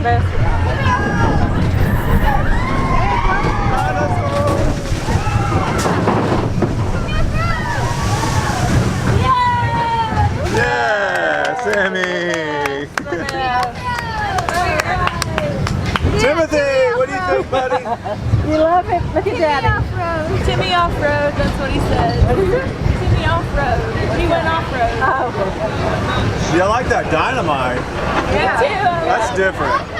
best Yeah, Sammy. Timothy, what do you think, buddy? You love it? Look at Daddy. Timmy off-road, that's what he said. Timmy off-road. He went off-road. Oh. Yeah, I like that dynamite. Me too. That's different.